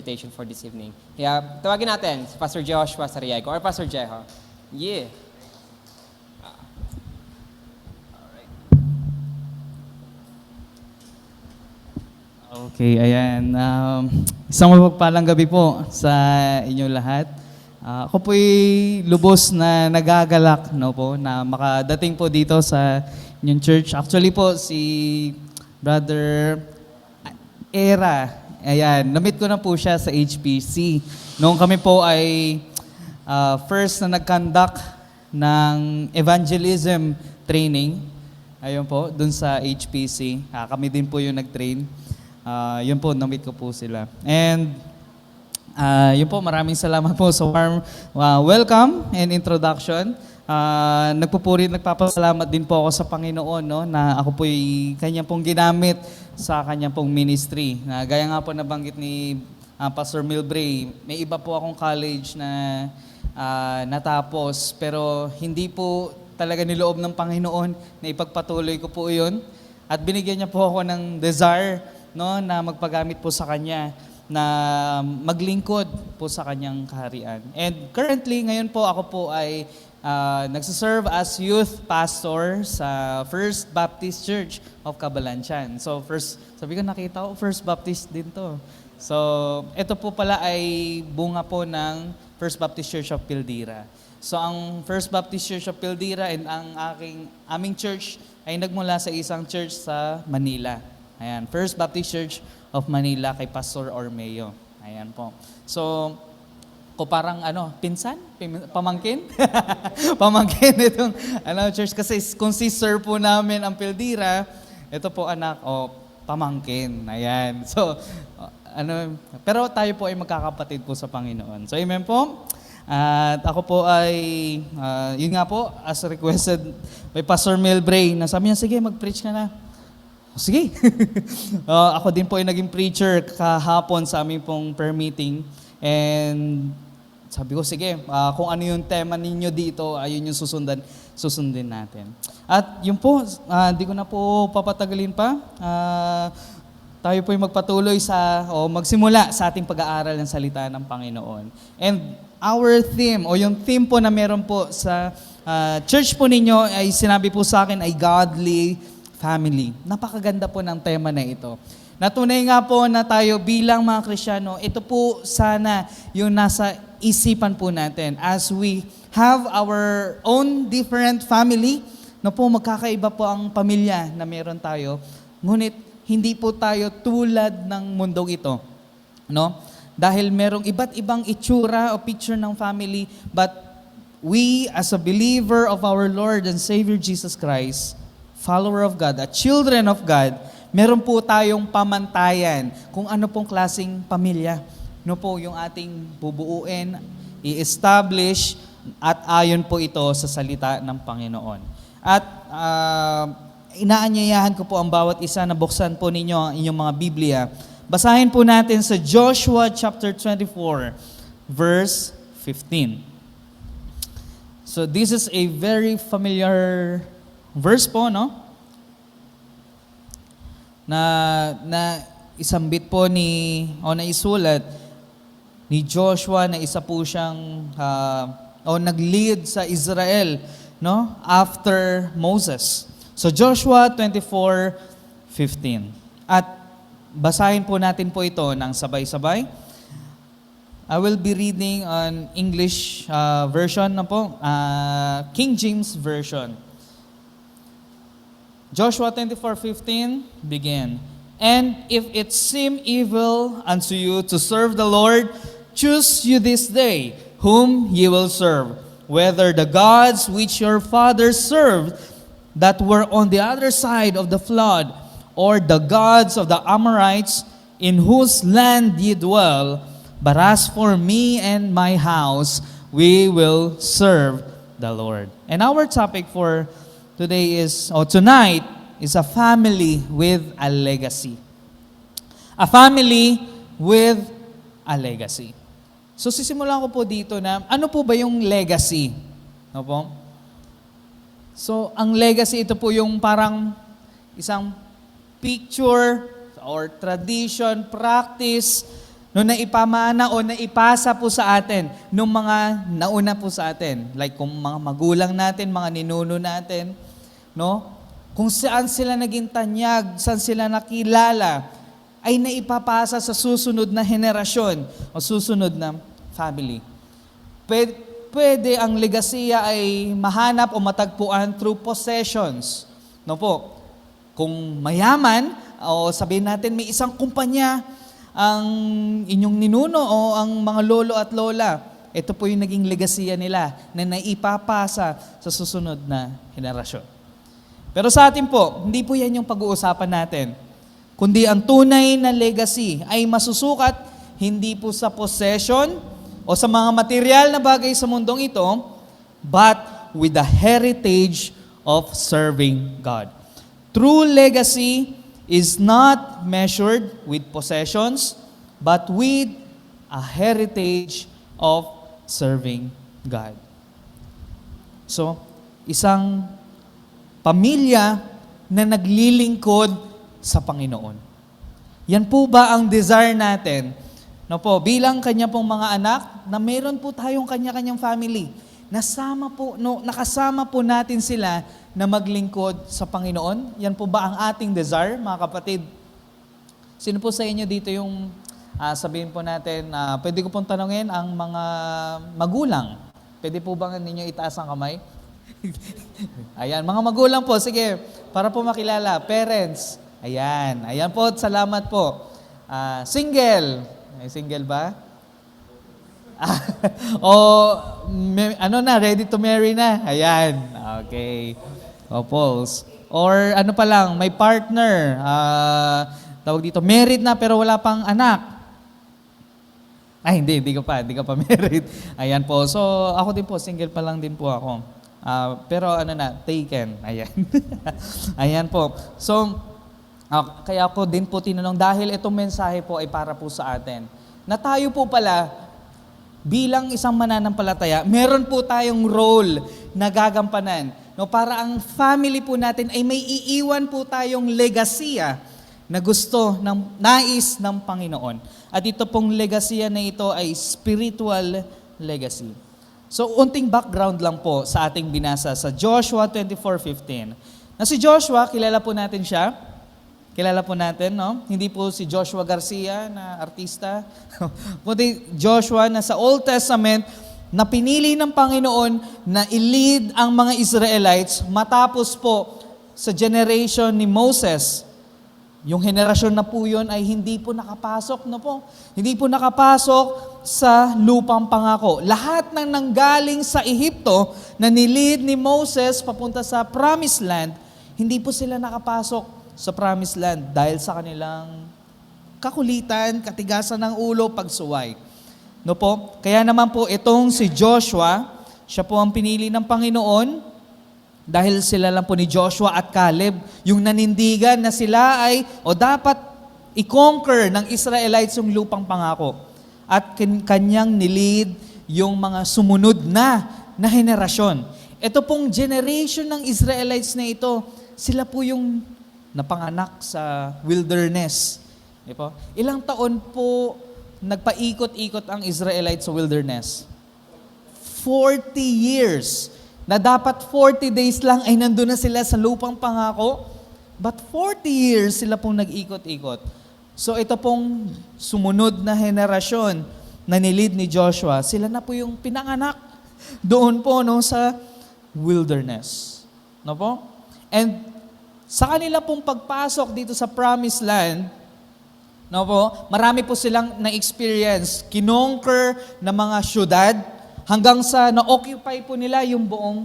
invitation for this evening. Kaya tawagin natin si Pastor Joshua Sariago or Pastor Jeho. Yeah. Okay, ayan. Isang mapagpalang gabi po sa inyong lahat. Ako po'y lubos na nagagalak na makadating po dito sa inyong church. Actually po, si Brother Era, ayan, namit ko na po siya sa HPC. Noong kami po ay first na nag-conduct ng evangelism training, ayun po, dun sa HPC. Kami din po yung nag-train. Yun po, namit ko po sila. And yun po, maraming salamat po sa warm welcome and introduction. Nagpapasalamat din po ako sa Panginoon na ako po'y kanya pong ginamit sa kanya pong ministry. Gaya nga po nabanggit ni Pastor Milbray, may iba po akong college na natapos, pero hindi po talaga niloob ng Panginoon na ipagpatuloy ko po yun. At binigyan niya po ako ng desire na magpagamit po sa Kanya, na maglingkod po sa Kanyang kaharian. And currently, ngayon po ako po ay nagsiserve as youth pastor sa First Baptist Church of Cabalancan. So sabi ko, nakita ko, First Baptist din to. So ito po pala ay bunga po ng First Baptist Church of Pildira. So ang First Baptist Church of Pildira and ang aming church ay nagmula sa isang church sa Manila. Ayan, First Baptist Church of Manila kay Pastor Ormeo. Ayan po. So, ko parang pinsan? Pamangkin? Pamangkin itong church. Kasi kung si sir po namin ang Pildira, ito po anak, pamangkin. Ayan. So, pero tayo po ay magkakapatid po sa Panginoon. So, amen po. At ako po ay, yun nga po, as requested by Pastor Milbray, na sabi niya, sige, mag-preach ka na. Sige. Ako din po ay naging preacher kahapon sa aming pong prayer meeting. And sabi ko, sige, kung ano yung tema ninyo dito, ayun yung susundin natin. At yun po, di ko na po papatagalin pa. Tayo po ay magpatuloy magsimula sa ating pag-aaral ng salita ng Panginoon. And our theme, o yung theme po na meron po sa church po ninyo, ay sinabi po sa akin ay godly family. Napakaganda po ng tema na ito. Natunay nga po na tayo bilang mga Kristiyano, ito po sana yung nasa isipan po natin as we have our own different family, magkakaiba po ang pamilya na meron tayo, ngunit hindi po tayo tulad ng mundong ito. Dahil merong iba't ibang itsura o picture ng family, but we as a believer of our Lord and Savior Jesus Christ, follower of God, at children of God, meron po tayong pamantayan kung ano pong klaseng pamilya. Yung ating bubuuin, i-establish, at ayon po ito sa salita ng Panginoon. At inaanyayahan ko po ang bawat isa na buksan po ninyo ang inyong mga Biblia. Basahin po natin sa Joshua chapter 24, verse 15. So this is a very familiar verse po, na isambit po na isulat ni Joshua na isa po siyang nag-lead sa Israel, after Moses. So Joshua 24:15. At basahin po natin po ito ng sabay-sabay. I will be reading on English version King James Version. Joshua 24:15, begin. And if it seem evil unto you to serve the Lord, choose you this day whom ye will serve, whether the gods which your fathers served that were on the other side of the flood, or the gods of the Amorites in whose land ye dwell. But as for me and my house, we will serve the Lord. And our topic for tonight is a family with a legacy. A family with a legacy. So sisimulan ko po dito na ano po ba yung legacy? So ang legacy, ito po yung parang isang picture or tradition, practice no, na ipamana o na ipasa po sa atin nung mga nauna po sa atin. Like kung mga magulang natin, mga ninuno natin, no? Kung saan sila naging tanyag, saan sila nakilala, ay naipapasa sa susunod na henerasyon o susunod na family. Pwede ang legasiya ay mahanap o matagpuan through possessions. No po? Kung mayaman, o sabihin natin may isang kumpanya ang inyong ninuno o ang mga lolo at lola, ito po yung naging legasiya nila na naipapasa sa susunod na henerasyon. Pero sa atin po, hindi po yan yung pag-uusapan natin. Kundi ang tunay na legacy ay masusukat hindi po sa possession o sa mga material na bagay sa mundong ito, but with the heritage of serving God. True legacy is not measured with possessions, but with a heritage of serving God. So, isang pamilya na naglilingkod sa Panginoon. Yan po ba ang desire natin? No po, bilang kanya pong mga anak, na meron po tayong kanya-kanyang family. Nakasama po natin sila na maglingkod sa Panginoon. Yan po ba ang ating desire, mga kapatid? Sino po sa inyo dito yung sabihin po natin, pwede ko pong tanungin ang mga magulang. Pwede po ba ninyo itaas ang kamay? Ayan, mga magulang po, sige, para po makilala. Parents, ayan po, salamat po. Single, may single ba? Ready to marry na? Ayan, okay. Couples. Or ano pa lang, may partner, tawag dito, married na pero wala pang anak. Ay, hindi ka pa married. Ayan po. So, ako din po, single pa lang din po ako. Pero taken. Ayan. Ayan po. So, kaya ako din po tinanong, dahil itong mensahe po ay para po sa atin. Na tayo po pala, bilang isang mananampalataya, meron po tayong role na gagampanan. No, para ang family po natin ay may iiwan po tayong legasiya na gusto ng nais ng Panginoon. At ito pong legasiya na ito ay spiritual legacy. So, unting background lang po sa ating binasa sa Joshua 24:15. Na si Joshua, kilala po natin siya. Kilala po natin, no? Hindi po si Joshua Garcia na artista. Kundi Joshua na sa Old Testament na pinili ng Panginoon na i-lead ang mga Israelites matapos po sa generation ni Moses. Yung henerasyon na po yun ay hindi po nakapasok, no po? Hindi po nakapasok sa lupang pangako. Lahat ng nanggaling sa Ehipto na nilid ni Moses papunta sa Promised Land, hindi po sila nakapasok sa Promised Land dahil sa kanilang kakulitan, katigasan ng ulo, pagsuway. No po? Kaya naman po itong si Joshua, siya po ang pinili ng Panginoon dahil sila lang po ni Joshua at Caleb, yung nanindigan na sila ay dapat i-conquer ng Israelites yung lupang pangako. At kanyang nilid yung mga sumunod na henerasyon. Ito pong generation ng Israelites na ito, sila po yung napanganak sa wilderness. Di po? Ilang taon po nagpaikot-ikot ang Israelites sa wilderness? 40 years. Na dapat 40 days lang ay nandun na sila sa lupang pangako. But 40 years sila pong nag-ikot-ikot. So ito pong sumunod na henerasyon na nilid ni Joshua, sila na po yung pinanganak doon po sa wilderness. No po? And sa kanila pong pagpasok dito sa Promised Land, no po, marami po silang na-experience, kinonquer na mga syudad, hanggang sa na-occupy po nila yung buong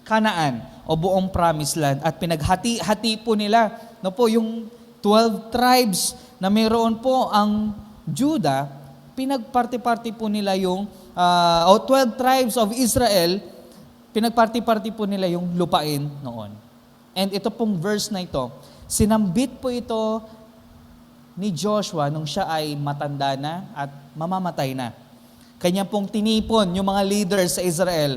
Kanaan o buong Promised Land. At pinaghati-hati po nila, no po, yung 12 tribes na mayroon po ang Judah, pinagparti-parti po nila yung, 12 tribes of Israel, pinagparti-parti po nila yung lupain noon. And ito pong verse na ito, sinambit po ito ni Joshua nung siya ay matanda na at mamamatay na. Kanya pong tinipon yung mga leaders sa Israel.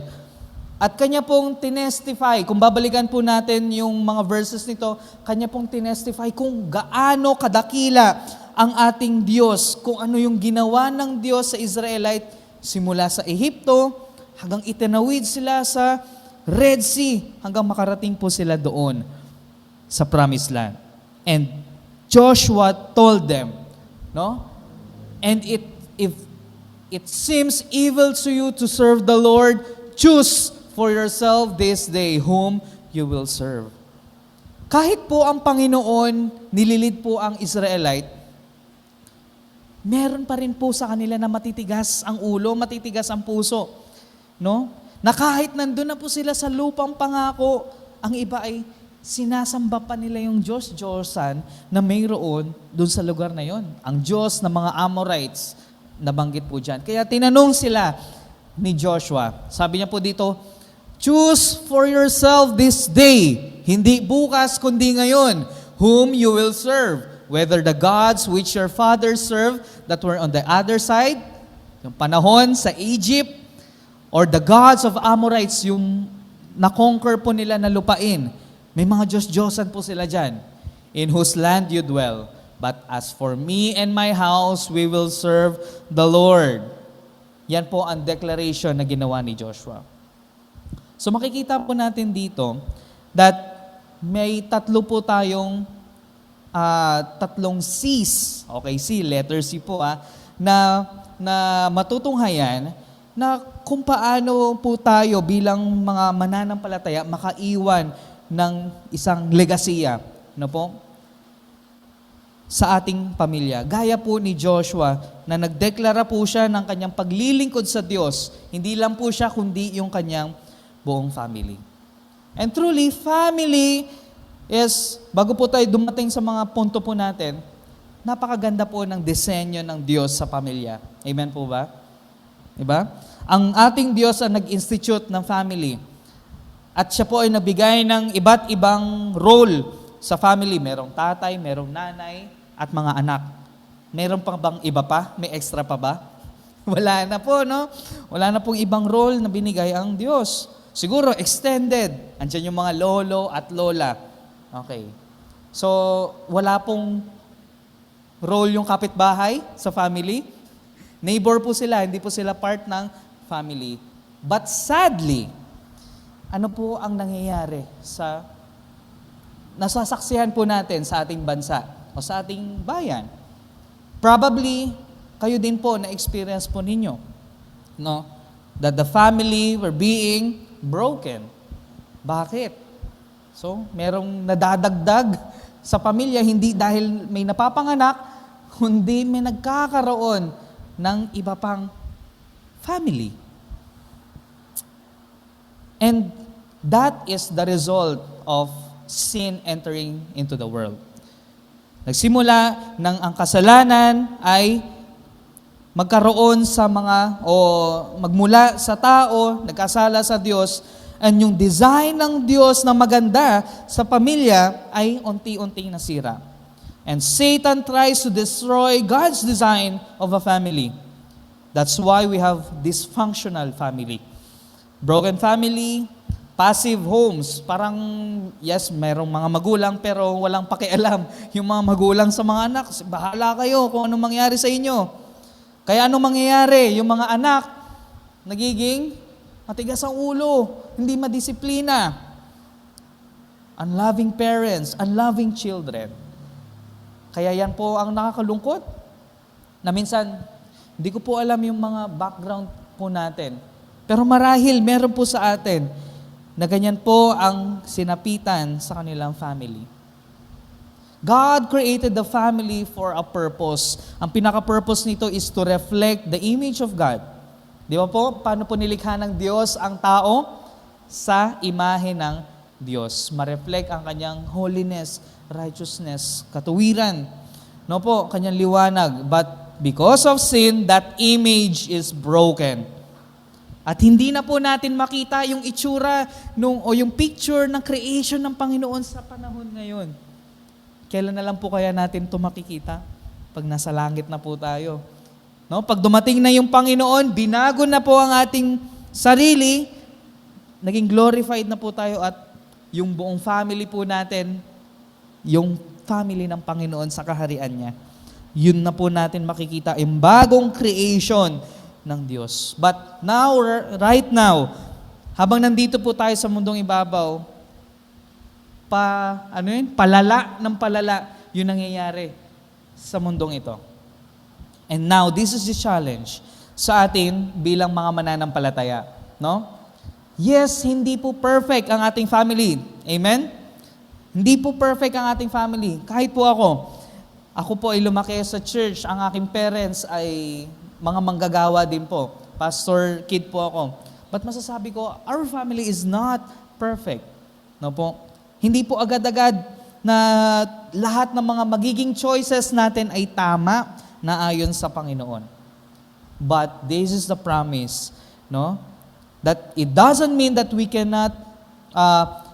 At kanya pong tinestify, kung babalikan po natin yung mga verses nito, kanya pong tinestify kung gaano kadakila ang ating Diyos, kung ano yung ginawa ng Diyos sa Israelite simula sa Ehipto hanggang itinawid sila sa Red Sea hanggang makarating po sila doon sa Promised Land. And Joshua told them, no? And if it seems evil to you to serve the Lord, choose for yourself this day whom you will serve. Kahit po ang Panginoon, nililid po ang Israelite, meron pa rin po sa kanila na matitigas ang ulo, matitigas ang puso. No? Na kahit nandun na po sila sa lupang pangako, ang iba ay sinasamba pa nila yung Diyos-Diyosan na mayroon dun sa lugar na yon. Ang Diyos ng mga Amorites, nabanggit po dyan. Kaya tinanong sila ni Joshua. Sabi niya po dito, choose for yourself this day, hindi bukas kundi ngayon, whom you will serve, whether the gods which your fathers served that were on the other side, yung panahon sa Egypt, or the gods of Amorites, yung na-conquer po nila na lupain. May mga Diyos-Diyosan po sila dyan, in whose land you dwell. But as for me and my house, we will serve the Lord. Yan po ang declaration na ginawa ni Joshua. So makikita po natin dito that may tatlo po tayong tatlong C's. Okay, C, letter C po na matutunghayan na kung paano po tayo bilang mga mananampalataya makaiwan ng isang legasiya, no po? Sa ating pamilya. Gaya po ni Joshua na nagdeklara po siya ng kanyang paglilingkod sa Diyos. Hindi lang po siya kundi yung kanyang buong family. And truly, family is, bago po tayo dumating sa mga punto po natin, napakaganda po ng disenyo ng Diyos sa pamilya. Amen po ba? Diba? Ang ating Diyos ang nag-institute ng family. At siya po ay nabigay ng iba't ibang role sa family. Merong tatay, merong nanay, at mga anak. Meron pa bang iba pa? May extra pa ba? Wala na po, no? Wala na pong ibang role na binigay ang Diyos. Siguro extended. Andiyan yung mga lolo at lola. Okay. So, wala pong role yung kapitbahay sa family. Neighbor po sila, hindi po sila part ng family. But sadly, ano po ang nangyayari sa nasasaksihan po natin sa ating bansa o sa ating bayan? Probably, kayo din po na-experience po ninyo, no? That the family were being broken. Bakit? So, merong nadadagdag sa pamilya, hindi dahil may napapanganak, kundi may nagkakaroon ng iba pang family. And that is the result of sin entering into the world. Nagsimula ng ang kasalanan ay magkaroon sa mga, o magmula sa tao, nagkasala sa Diyos, and yung design ng Diyos na maganda sa pamilya ay unti-unting nasira. And Satan tries to destroy God's design of a family. That's why we have dysfunctional family. Broken family, passive homes. Parang, yes, mayroong mga magulang pero walang pakialam. Yung mga magulang sa mga anak, bahala kayo kung anong mangyari sa inyo. Kaya anong mangyayari? Yung mga anak, nagiging matigas ang ulo, hindi madisiplina. Unloving parents, unloving children. Kaya yan po ang nakakalungkot. Na minsan, hindi ko po alam yung mga background po natin. Pero marahil, meron po sa atin na ganyan po ang sinapitan sa kanilang family. God created the family for a purpose. Ang pinaka-purpose nito is to reflect the image of God. Di ba po? Paano po nilikha ng Diyos ang tao? Sa imahe ng Diyos. Ma-reflect ang kanyang holiness, righteousness, katuwiran. No po, kanyang liwanag. But because of sin, that image is broken. At hindi na po natin makita yung itsura o yung picture ng creation ng Panginoon sa panahon ngayon. Kailan na lang po kaya natin ito makikita? Pag nasa langit na po tayo. No? Pag dumating na yung Panginoon, binago na po ang ating sarili, naging glorified na po tayo at yung buong family po natin, yung family ng Panginoon sa kaharian niya. yun na po natin makikita yung bagong creation ng Diyos. But now, right now, habang nandito po tayo sa mundong ibabaw, palala ng palala yung nangyayari sa mundong ito. And now, this is the challenge sa atin bilang mga mananampalataya. No? Yes, hindi po perfect ang ating family. Amen? Hindi po perfect ang ating family. Kahit po ako po ay lumaki sa church. Ang aking parents ay mga manggagawa din po. Pastor kid po ako. But masasabi ko, our family is not perfect. No po? Hindi po agad-agad na lahat ng mga magiging choices natin ay tama na ayon sa Panginoon. But this is the promise, no? That it doesn't mean that we cannot,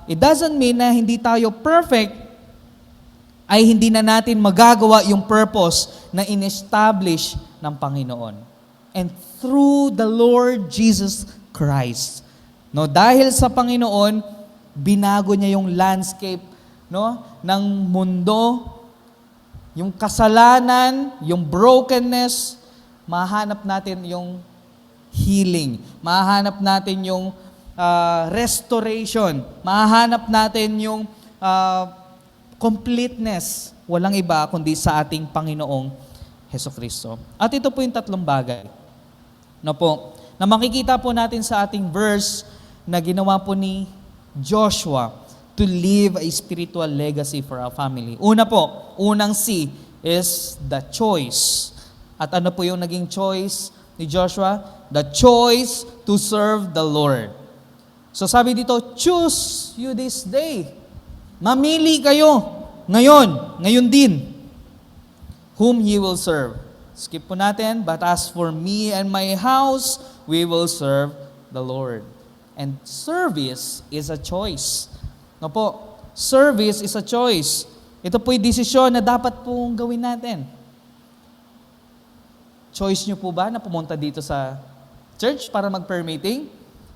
it doesn't mean na hindi tayo perfect, ay hindi na natin magagawa yung purpose na in-establish ng Panginoon. And through the Lord Jesus Christ. No, dahil sa Panginoon, binago niya yung landscape, no, ng mundo, yung kasalanan, yung brokenness, mahanap natin yung healing, mahanap natin yung restoration, mahanap natin yung completeness. Walang iba kundi sa ating Panginoong Hesukristo. At ito po yung tatlong bagay. No po, na makikita po natin sa ating verse na ginawa po ni Joshua to leave a spiritual legacy for our family. Una po, unang C is the choice. At ano po yung naging choice ni Joshua? The choice to serve the Lord. So sabi dito, choose you this day. Mamili kayo ngayon din, whom ye will serve. Skip po natin, but as for me and my house, we will serve the Lord. And service is a choice. No po, service is a choice. Ito po'y desisyon na dapat pong gawin natin. Choice nyo po ba na pumunta dito sa church para mag-prayer meeting?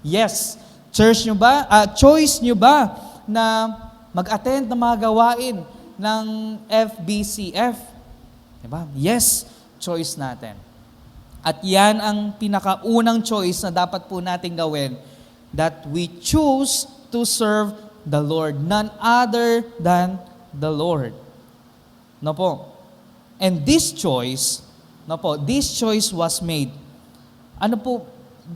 Yes. Choice nyo ba na mag-attend ng mga gawain ng FBCF? Diba? Yes. Choice natin. At yan ang pinakaunang choice na dapat po natin gawin, that we choose to serve the Lord, none other than the Lord. No po. And this choice was made. Ano po,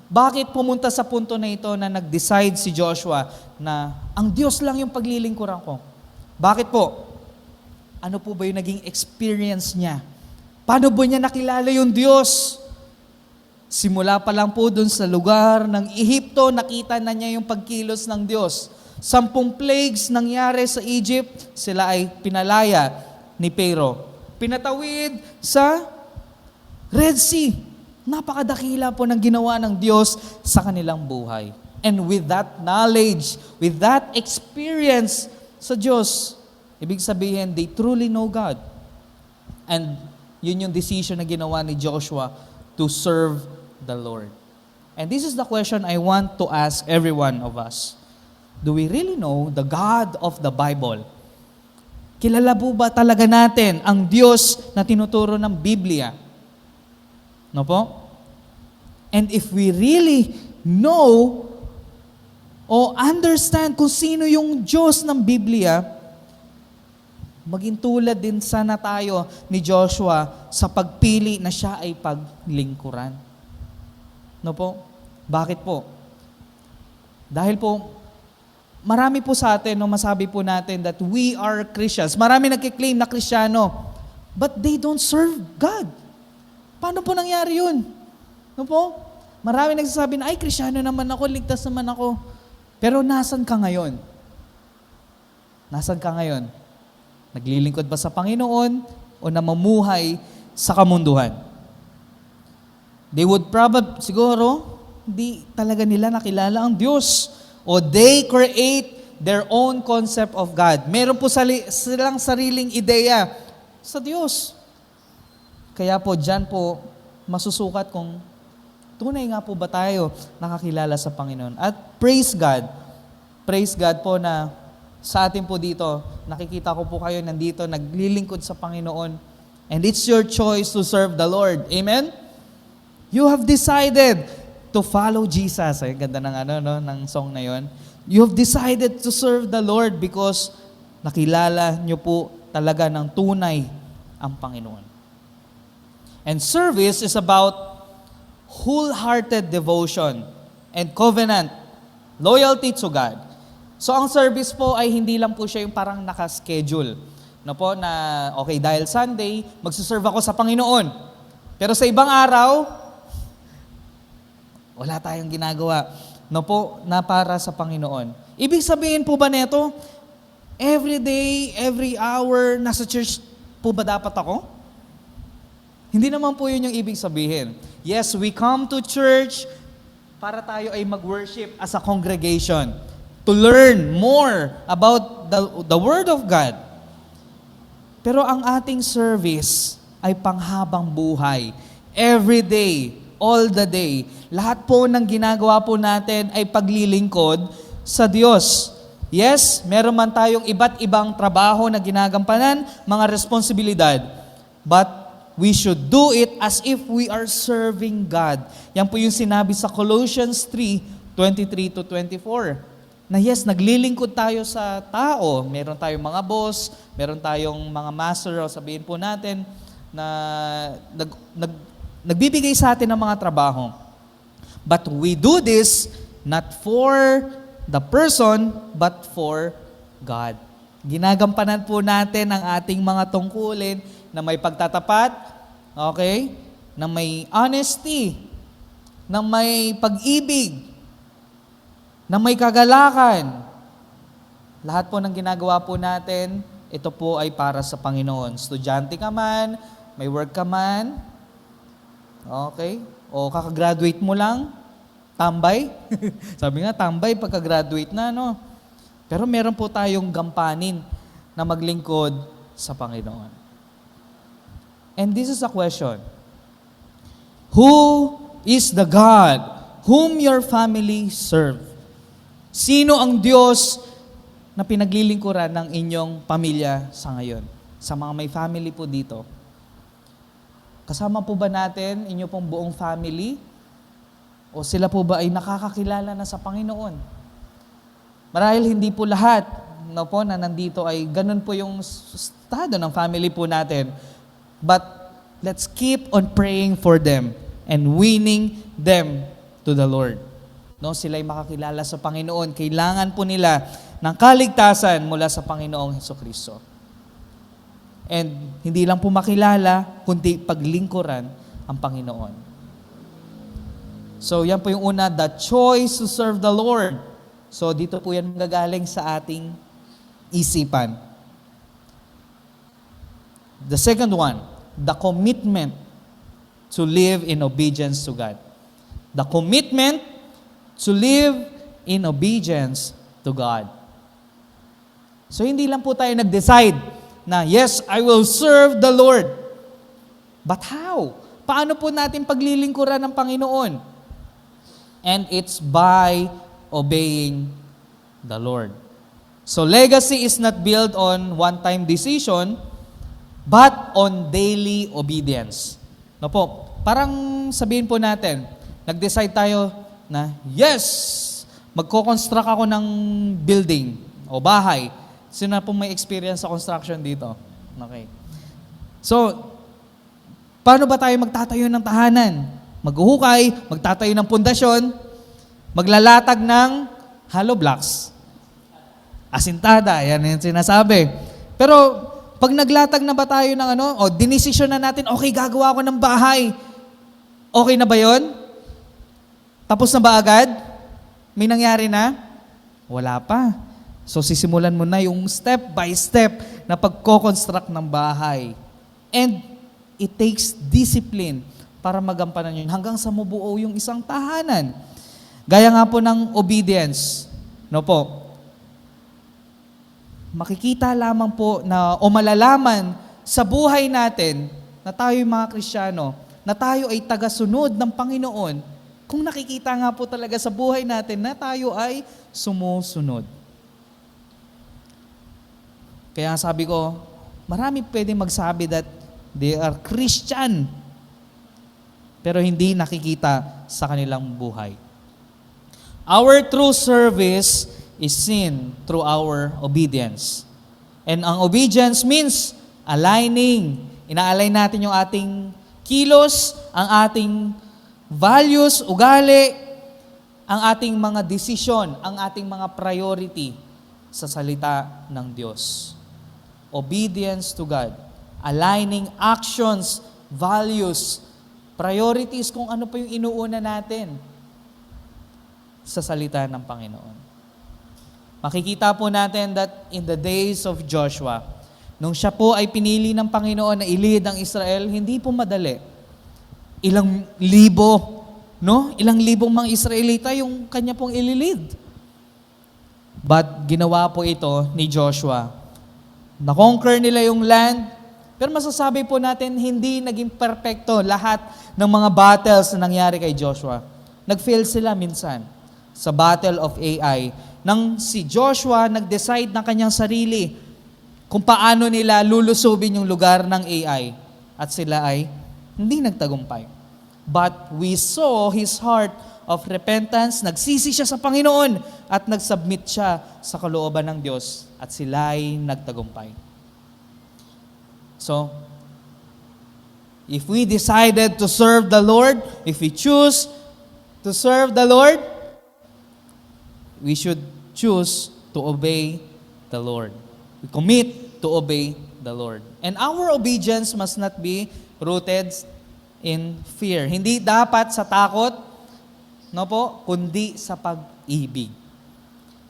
bakit pumunta sa punto na ito na nag-decide si Joshua na ang Diyos lang yung paglilingkuran ko? Bakit po? Ano po ba yung naging experience niya? Paano ba niya nakilala yung Diyos? Simula pa lang po dun sa lugar ng Ehipto, nakita na niya yung pagkilos ng Diyos. 10 plagues nangyari sa Egypt, sila ay pinalaya ni Pharaoh. Pinatawid sa Red Sea. Napakadakila po ng ginawa ng Diyos sa kanilang buhay. And with that knowledge, with that experience sa Diyos, ibig sabihin, they truly know God. And yun yung decision na ginawa ni Joshua to serve the Lord. And this is the question I want to ask every one of us. Do we really know the God of the Bible? Kilala po ba talaga natin ang Diyos na tinuturo ng Biblia? No po? And if we really know o understand kung sino yung Diyos ng Biblia, maging tulad din sana tayo ni Joshua sa pagpili na siya ay paglingkuran. No po? Bakit po? Dahil po, marami po sa atin, no, masabi po natin that we are Christians. Marami nagkiklaim na Kristiyano, but they don't serve God. Paano po nangyari yun? No po? Marami nagsasabi na, ay, Kristiyano naman ako, ligtas naman ako. Pero nasan ka ngayon? Nasan ka ngayon? Naglilingkod ba sa Panginoon o namumuhay sa kamunduhan? They would siguro, hindi talaga nila nakilala ang Diyos. O they create their own concept of God. Meron po silang sariling ideya sa Diyos. Kaya po, dyan po, masusukat kung tunay nga po ba tayo nakakilala sa Panginoon. At praise God po na sa atin po dito, nakikita ko po kayo nandito, naglilingkod sa Panginoon And it's your choice to serve the Lord. Amen? You have decided to follow Jesus. Ay, ganda ng ng song na 'yon. You have decided to serve the Lord because nakilala niyo po talaga ng tunay ang Panginoon. And service is about wholehearted devotion and covenant loyalty to God. So ang service po ay hindi lang po siya yung parang naka-schedule. No po, na okay, dahil Sunday, magsuserve ako sa Panginoon. Pero sa ibang araw, wala tayong ginagawa. No po, na para sa Panginoon. Ibig sabihin po ba neto, every day, every hour, nasa church po ba dapat ako? Hindi naman po yun yung ibig sabihin. Yes, we come to church para tayo ay mag-worship as a congregation. To learn more about the Word of God. Pero ang ating service ay panghabang buhay. Every day, all the day. Lahat po ng ginagawa po natin ay paglilingkod sa Diyos. Yes, meron man tayong iba't ibang trabaho na ginagampanan, mga responsibilidad. But we should do it as if we are serving God. Yan po yung sinabi sa Colossians 3:23-24. Na yes, naglilingkod tayo sa tao. Meron tayong mga boss, meron tayong mga master, o sabihin po natin, na nagbibigay sa atin ng mga trabaho. But we do this not for the person, but for God. Ginagampanan po natin ang ating mga tungkulin na may pagtatapat, okay? Na may honesty, na may pag-ibig, na may kagalakan. Lahat po ng ginagawa po natin, ito po ay para sa Panginoon. Estudyante ka man, may work ka man, okay? O kakagraduate mo lang, tambay. Sabi nga, tambay pagka-graduate na, no? Pero meron po tayong gampanin na maglingkod sa Panginoon. And this is a question. Who is the God whom your family serve? Sino ang Diyos na pinaglilingkuran ng inyong pamilya sa ngayon? Sa mga may family po dito. Kasama po ba natin inyo pong buong family? O sila po ba ay nakakakilala na sa Panginoon? Marahil hindi po lahat no po, na nandito ay ganun po yung estado ng family po natin. But let's keep on praying for them and winning them to the Lord. No, sila'y makakilala sa Panginoon. Kailangan po nila ng kaligtasan mula sa Panginoong Hesukristo. And hindi lang po makilala, kundi paglingkuran ang Panginoon. So yan po yung una, the choice to serve the Lord. So dito po yan magagaling sa ating isipan. The second one, the commitment to live in obedience to God. The commitment to live in obedience to God. So hindi lang po tayo nag-decide na, yes, I will serve the Lord. But how? Paano po natin paglilingkuran ng Panginoon? And it's by obeying the Lord. So legacy is not built on one-time decision, but on daily obedience. No po, parang sabihin po natin, nag-decide tayo na, yes, magko-construct ako ng building o bahay. Sino na pong may experience sa construction dito? Okay. So, paano ba tayo magtatayo ng tahanan? Maghuhukay, magtatayo ng pundasyon, maglalatag ng hollow blocks. Asintada, yan yung sinasabi. Pero, pag naglatag na ba tayo ng dinesisyon na natin, okay, gagawa ako ng bahay. Okay na ba yon? Tapos na ba agad? May nangyari na? Wala pa. So sisimulan mo na yung step by step na pagko-construct ng bahay. And it takes discipline para magampanan yun hanggang sa mabuo yung isang tahanan. Gaya nga po ng obedience. No po. Makikita lamang po na o malalaman sa buhay natin na tayo mga Kristiyano, na tayo ay tagasunod ng Panginoon kung nakikita nga po talaga sa buhay natin na tayo ay sumusunod. Kaya sabi ko, marami pwedeng magsabi that They are Christian. Pero hindi nakikita sa kanilang buhay. Our true service is seen through our obedience. And ang obedience means aligning. Ina-align natin yung ating kilos, ang ating values, ugali, ang ating mga desisyon, ang ating mga priority sa salita ng Diyos. Obedience to God. Aligning actions, values, priorities, kung ano pa yung inuuna natin sa salita ng Panginoon. Makikita po natin that in the days of Joshua, nung siya po ay pinili ng Panginoon na i-lead ang Israel, hindi po madali. Ilang libo, no? Ilang libong mga Israelita yung kanya pong ililid. But ginawa po ito ni Joshua. Na-conquer nila yung land, pero masasabi po natin, hindi naging perpekto lahat ng mga battles na nangyari kay Joshua. Nag-fail sila minsan sa Battle of Ai. Nang si Joshua nag-decide ng kanyang sarili kung paano nila lulusubin yung lugar ng Ai. At sila ay hindi nagtagumpay. But we saw his heart of repentance, nagsisi siya sa Panginoon at nag-submit siya sa kalooban ng Diyos at sila ay nagtagumpay. So, if we decided to serve the Lord, if we choose to serve the Lord, we should choose to obey the Lord. We commit to obey the Lord. And our obedience must not be rooted in fear. Hindi dapat sa takot, no po, kundi sa pag-ibig.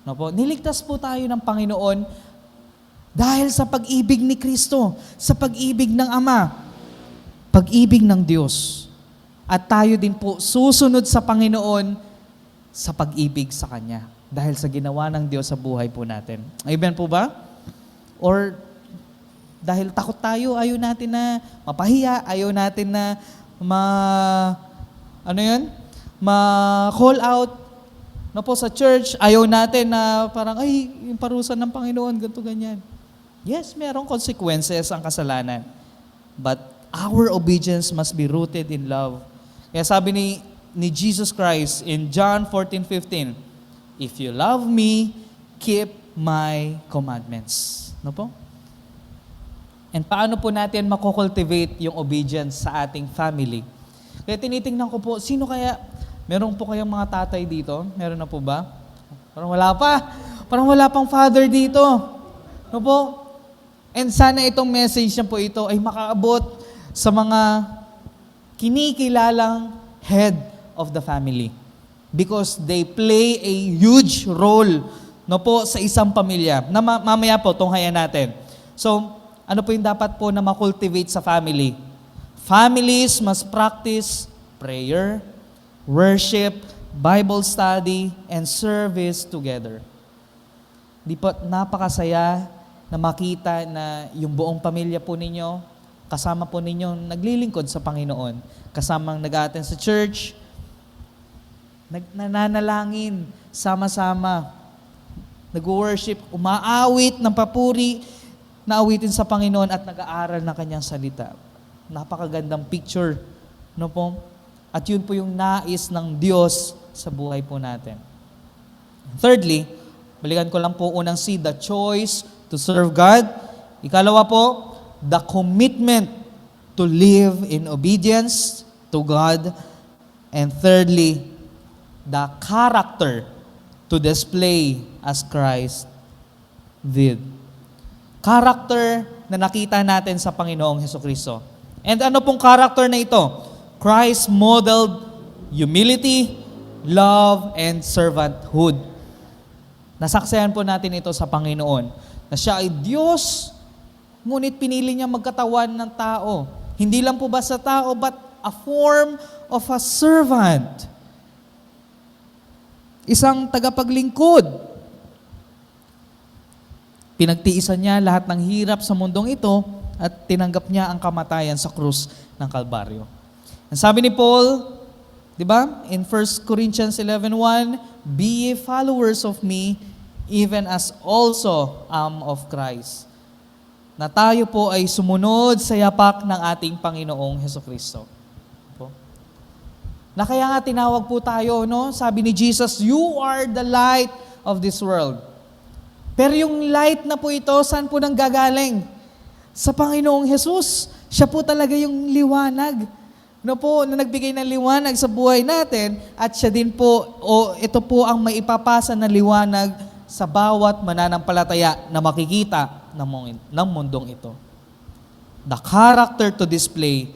No po, niligtas po tayo ng Panginoon dahil sa pag-ibig ni Kristo, sa pag-ibig ng Ama, pag-ibig ng Diyos. At tayo din po susunod sa Panginoon sa pag-ibig sa Kanya. Dahil sa ginawa ng Diyos sa buhay po natin. Amen po ba? Or dahil takot tayo, ayaw natin na mapahiya, ayaw natin na ma-call out no po sa church, ayaw natin na parang, ay, yung parusa ng Panginoon, ganito, ganyan. Yes, merong consequences ang kasalanan. But our obedience must be rooted in love. Kaya sabi ni Jesus Christ in John 14:15, if you love me, keep my commandments. No po? And paano po natin makukultivate yung obedience sa ating family? Kaya tinitingnan ko po, sino kaya, meron po kayang mga tatay dito? Meron na po ba? Parang wala pa. Parang wala pang father dito. No po? And sana itong message na po ito ay makaabot sa mga kinikilalang head of the family. Because they play a huge role no po sa isang pamilya. Na mamaya po, tunghayan natin. So, ano po yung dapat po na makultivate sa family? Families must practice prayer, worship, Bible study, and service together. Di po, napakasaya na makita na yung buong pamilya po ninyo, kasama po ninyo naglilingkod sa Panginoon, kasamang nag-attend sa church, nananalangin, sama-sama, nag-worship, umaawit ng papuri, naawitin sa Panginoon at nag-aaral ng kanyang salita. Napakagandang picture, no po? At yun po yung nais ng Diyos sa buhay po natin. Thirdly, balikan ko lang po unang C, the choice to serve God. Ikalawa po, the commitment to live in obedience to God. And thirdly, the character to display as Christ did. Character na nakita natin sa Panginoong Hesukristo. And ano pong character na ito? Christ modeled humility, love, and servanthood. Nasaksihan po natin ito sa Panginoon, na siya ay Diyos, ngunit pinili niya magkatawan ng tao. Hindi lang po basta tao, but a form of a servant. Isang tagapaglingkod. Pinagtiisan niya lahat ng hirap sa mundong ito at tinanggap niya ang kamatayan sa krus ng Kalbaryo. Ang sabi ni Paul, di ba, in 1 Corinthians 11:1, be ye followers of me, even as also am of Christ. na tayo po ay sumunod sa yapak ng ating Panginoong Hesukristo. Po. Na kaya nga tinawag po tayo, no? Sabi ni Jesus, you are the light of this world. Pero yung light na po ito, saan po nanggagaling? Sa Panginoong Jesus. Siya po talaga yung liwanag. No po, na nagbigay ng liwanag sa buhay natin at siya din po, ito po ang maipapasa na liwanag sa bawat mananampalataya na makikita ng mundong ito. The character to display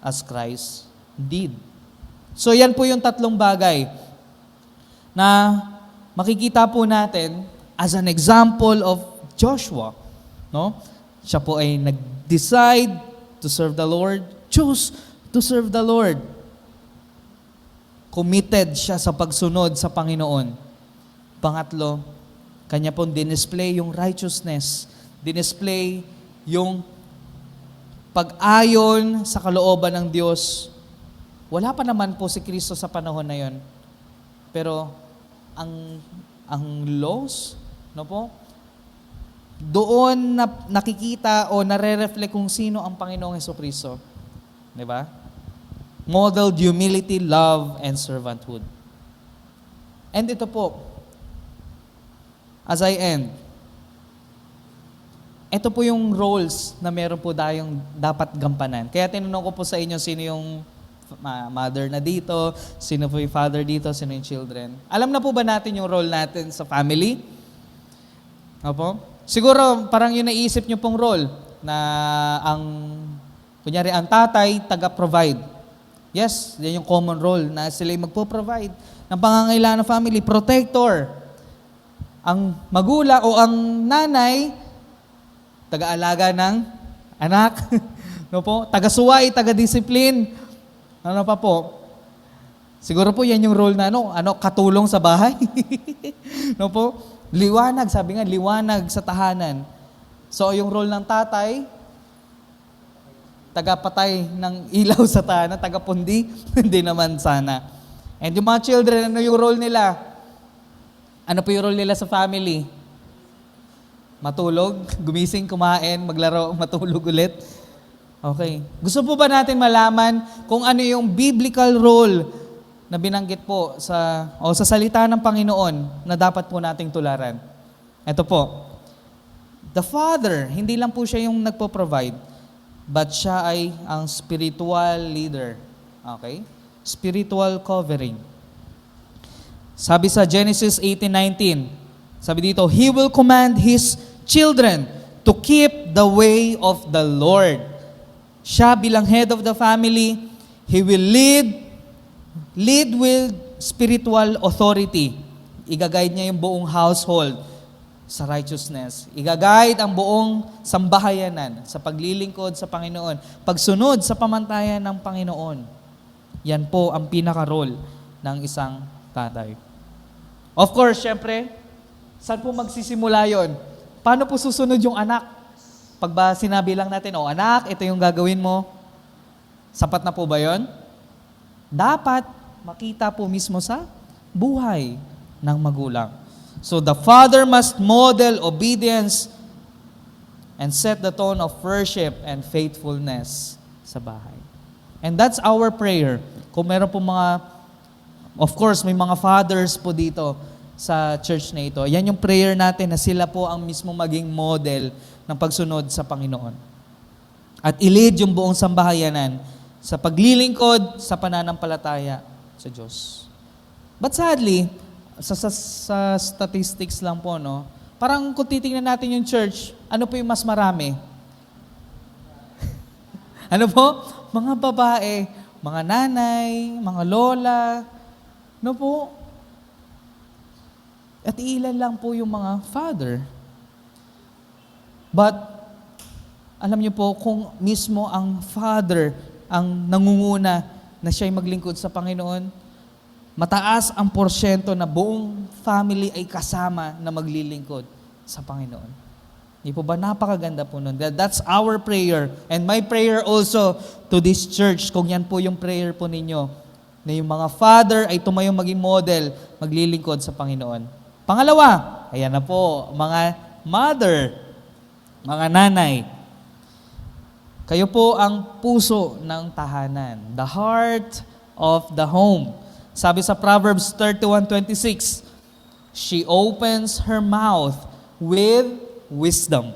as Christ did. So yan po yung tatlong bagay na makikita po natin as an example of Joshua. No? Siya po ay nag-decide to serve the Lord, choose to serve the Lord. Committed siya sa pagsunod sa Panginoon. Pangatlo, kanya pong dinisplay yung righteousness, dinisplay yung pag-ayon sa kalooban ng Diyos. Wala pa naman po si Kristo sa panahon na yon. Pero ang laws, no po, doon na nakikita o nare-reflect kung sino ang Panginoong Hesukristo. Di ba? Modeled humility, love, and servanthood. And ito po, as I end, ito po yung roles na meron po tayong dapat gampanan. Kaya tinanong ko po sa inyo sino yung mother na dito, sino po yung father dito, sino yung children. Alam na po ba natin yung role natin sa family? Opo? Siguro parang yung naisip nyo pong role na kunyari ang tatay, taga-provide. Yes, yan yung common role na sila yung magpo-provide ng pangangailangan ng family, protector. Ang magulang o ang nanay, taga-alaga ng anak. No po? Taga-suway, taga-discipline. Ano pa po? Siguro po yan yung role na katulong sa bahay. No po? Liwanag, sabi nga, liwanag sa tahanan. So yung role ng tatay, taga-patay ng ilaw sa tahanan, taga-pundi, hindi naman sana. And yung mga children, ano yung role nila? Ano po yung role nila sa family? Matulog, gumising, kumain, maglaro, matulog ulit. Okay. Gusto po ba natin malaman kung ano yung biblical role na binanggit po sa salita ng Panginoon na dapat po nating tularan? Ito po. The Father, hindi lang po siya yung nagpo-provide, but siya ay ang spiritual leader. Okay? Spiritual covering. Sabi sa Genesis 18:19, sabi dito, He will command His children to keep the way of the Lord. Siya bilang head of the family, He will lead with spiritual authority. Igaguide niya yung buong household sa righteousness. Igaguide ang buong sambahayanan sa paglilingkod sa Panginoon, pagsunod sa pamantayan ng Panginoon. Yan po ang pinaka-role ng isang tatay. Of course, syempre, saan po magsisimula yon? Paano po susunod yung anak? Pag ba sinabi lang natin, anak, ito yung gagawin mo, sapat na po ba yon? Dapat makita po mismo sa buhay ng magulang. So the father must model obedience and set the tone of worship and faithfulness sa bahay. And that's our prayer. Kung meron po of course, may mga fathers po dito sa church na ito. Yan yung prayer natin na sila po ang mismo maging model ng pagsunod sa Panginoon. At i-lead yung buong sambahayanan sa paglilingkod sa pananampalataya sa Diyos. But sadly, sa statistics lang po, parang kung titingnan natin yung church, ano po yung mas marami? Ano po? Mga babae, mga nanay, mga lola, po? At ilan lang po yung mga father. But, alam niyo po, kung mismo ang father ang nangunguna na siya'y maglingkod sa Panginoon, mataas ang porsyento na buong family ay kasama na maglilingkod sa Panginoon. Hindi po ba napakaganda po nun? That's our prayer. And my prayer also to this church, kung yan po yung prayer po ninyo, na yung mga father ay tumayong maging model, maglilingkod sa Panginoon. Pangalawa, ayan na po, mga mother, mga nanay, Kayo po ang puso ng tahanan. The heart of the home. Sabi sa Proverbs 31:26, she opens her mouth with wisdom.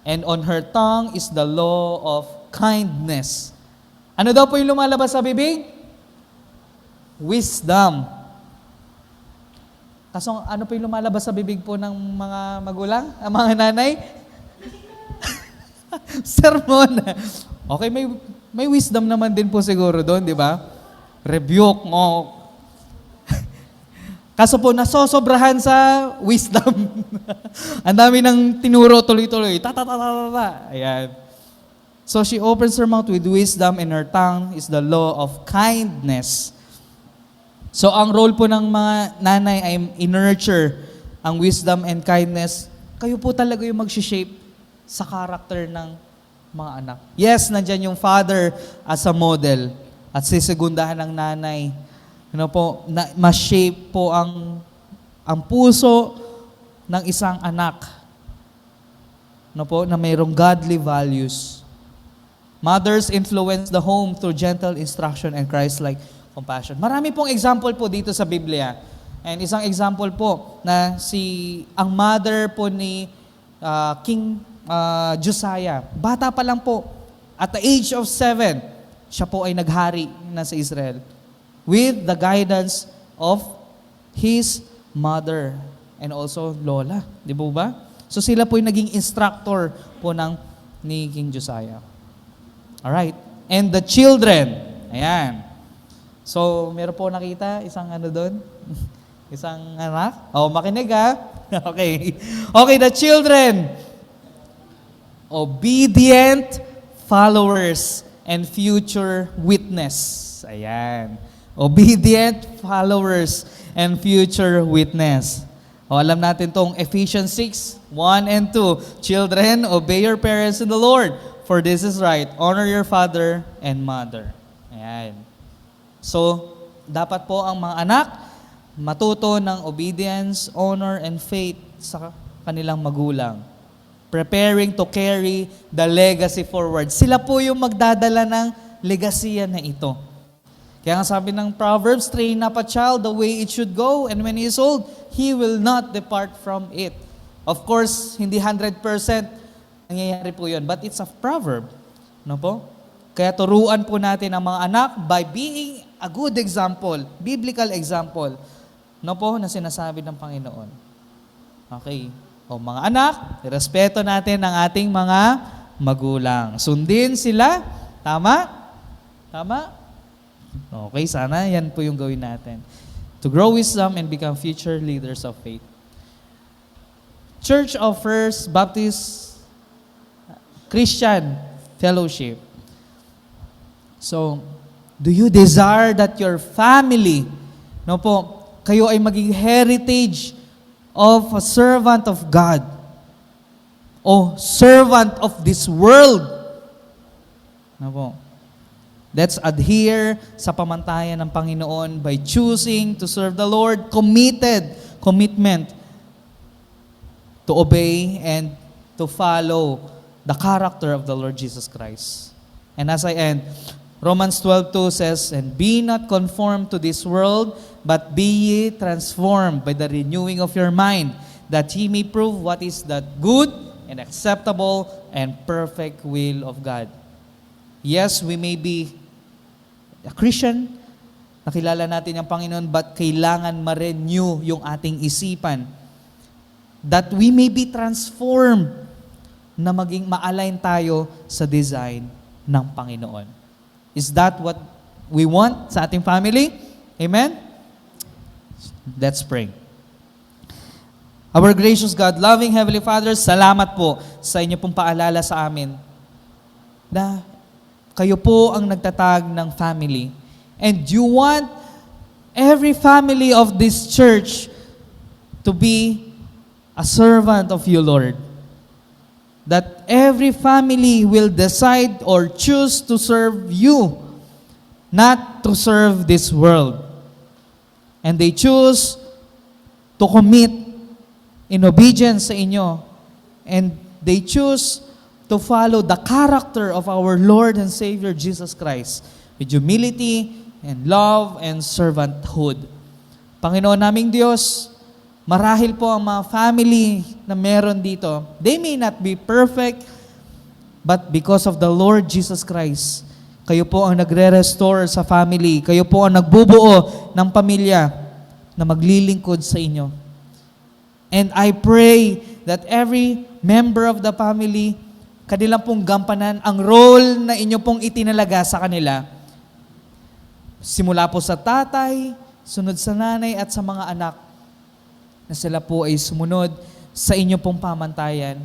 And on her tongue is the law of kindness. Ano daw po yung lumalabas sa bibig? Wisdom. Kaso ano po yung lumalabas sa bibig po ng mga magulang, ang mga nanay? Sermon. Okay, may wisdom naman din po siguro doon, di ba? Rebuke mo. Kaso po, nasosobrahan sa wisdom. Ang dami ng tinuro tuloy-tuloy. Ta-ta-ta-ta-ta. Ayan. So she opens her mouth with wisdom and her tongue is the law of kindness. So ang role po ng mga nanay ay i-nurture ang wisdom and kindness. Kayo po talaga yung mag-shape sa character ng mga anak. Yes, nandyan yung father as a model at sisegundahan ng nanay. Ano po, ma-shape po ang puso ng isang anak. Ano po, na mayroong godly values. Mothers influence the home through gentle instruction and Christ-like compassion. Marami pong example po dito sa Biblia. And isang example po na ang mother po ni King Josiah, bata pa lang po, at the age of 7, siya po ay naghari na sa Israel with the guidance of his mother and also lola. Di ba ba? So sila po yung naging instructor po ni King Josiah. Alright. And the children. Ayan. So, meron po nakita isang ano doon? Isang anak? Oh, makinig ha. Okay. Okay, the children. Obedient followers and future witness. Ayan. Obedient followers and future witness. O, alam natin tong Ephesians 6:1 and 2. Children, obey your parents in the Lord, for this is right. Honor your father and mother. Ayan. So, dapat po ang mga anak matuto ng obedience, honor, and faith sa kanilang magulang. Preparing to carry the legacy forward. Sila po yung magdadala ng legasiya na ito. Kaya nga sabi ng Proverbs, train up a child the way it should go, and when he is old, he will not depart from it. Of course, hindi 100% nangyayari po yun, but it's a proverb. No po? Kaya turuan po natin ang mga anak by being a good example, biblical example, no po, na sinasabi ng Panginoon. Okay. O mga anak, irespeto natin ang ating mga magulang. Sundin sila. Tama? Tama? Okay, sana yan po yung gawin natin. To grow wisdom and become future leaders of faith. Church of First Baptist Christian Fellowship. So, do you desire that your family, no po, kayo ay maging heritage of a servant of God o servant of this world? No po. Let's adhere sa pamantayan ng Panginoon by choosing to serve the Lord, commitment to obey and to follow the character of the Lord Jesus Christ. And as I end, Romans 12:2 says, and be not conformed to this world, but be ye transformed by the renewing of your mind, that ye may prove what is that good and acceptable and perfect will of God. Yes, we may be a Christian, nakilala natin ang Panginoon, but kailangan ma-renew yung ating isipan, that we may be transformed, na maging ma-align tayo sa design ng Panginoon. Is that what we want sa ating family? Amen? Let's pray. Our gracious God, loving Heavenly Father, salamat po sa inyo pong paalala sa amin na kayo po ang nagtatag ng family. And you want every family of this church to be a servant of you, Lord. That every family will decide or choose to serve you, not to serve this world. And they choose to commit in obedience sa inyo. And they choose to follow the character of our Lord and Savior Jesus Christ with humility and love and servanthood. Panginoon naming Diyos, marahil po ang mga family na meron dito, they may not be perfect, but because of the Lord Jesus Christ, kayo po ang nagre-restore sa family, kayo po ang nagbubuo ng pamilya na maglilingkod sa inyo. And I pray that every member of the family, kanilang pong gampanan ang role na inyo pong itinalaga sa kanila. Simula po sa tatay, sunod sa nanay at sa mga anak, na sila po ay sumunod sa inyo pong pamantayan.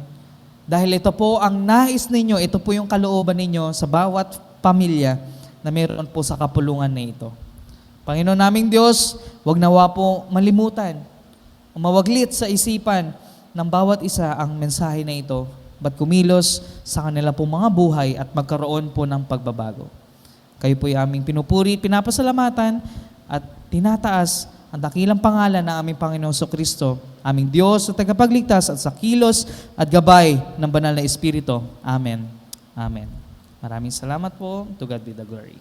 Dahil ito po ang nais ninyo, ito po yung kalooban ninyo sa bawat pamilya na meron po sa kapulungan na ito. Panginoon naming Diyos, wag nawa po malimutan, umawaglit sa isipan ng bawat isa ang mensahe na ito, ba't kumilos sa kanila pong mga buhay at magkaroon po ng pagbabago. Kayo po ay aming pinupuri, pinapasalamatan at tinataas ang dakilang pangalan ng aming Panginoong Kristo, aming Diyos at tagapagligtas at sa kilos at gabay ng banal na Espiritu. Amen. Amen. Maraming salamat po. To God be the glory.